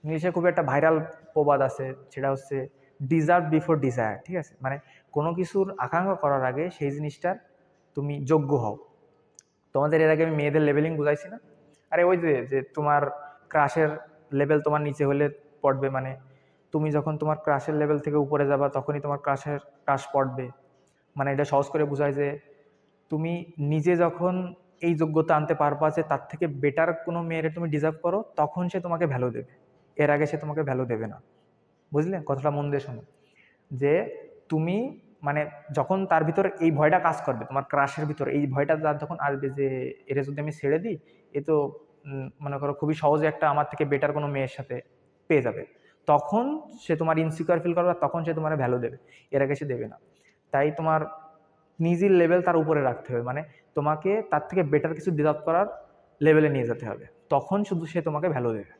ইংলিশে খুব একটা ভাইরাল প্রবাদ আছে, সেটা হচ্ছে ডিজার্ভ বিফোর ডিজায়ার। ঠিক আছে, মানে কোনো কিছুর আকাঙ্ক্ষা করার আগে সেই জিনিসটার তুমি যোগ্য হও। তোমাদের এর আগে আমি মেয়েদের লেভেলিং বুঝাইছি না? আরে ওই যে যে তোমার ক্রাশের লেভেল তোমার নিচে হলে পড়বে, মানে তুমি যখন তোমার ক্রাশের লেভেল থেকে উপরে যাবা তখনই তোমার ক্রাশ পড়বে। মানে এটা সহজ করে বোঝায় যে তুমি নিজে যখন এই যোগ্যতা আনতে পারবা যে তার থেকে বেটার কোনো মেয়েরে তুমি ডিজার্ভ করো, তখন সে তোমাকে ভ্যালু দেবে। এর আগে সে তোমাকে ভ্যালু দেবে না। বুঝলে? কথাটা মন দিয়ে শোনো। যে তুমি মানে যখন তার ভিতরে এই ভয়টা কাজ করবে, তোমার ক্রাশের ভিতরে এই ভয়টা তার যখন আসবে যে এরে যদি আমি ছেড়ে দিই, এ তো মনে করো খুবই সহজে একটা আমার থেকে বেটার কোনো মেয়ের সাথে পেয়ে যাবে, তখন সে তোমার ইনসিকিউর ফিল করবে, তখন সে তোমার ভ্যালু দেবে। এর আগে সে দেবে না। তাই তোমার নিজের লেভেল তার উপরে রাখতে হবে, মানে তোমাকে তার থেকে বেটার কিছু ডিজার্ভ করার লেভেলে নিয়ে যেতে হবে, তখন শুধু সে তোমাকে ভ্যালু দেবে।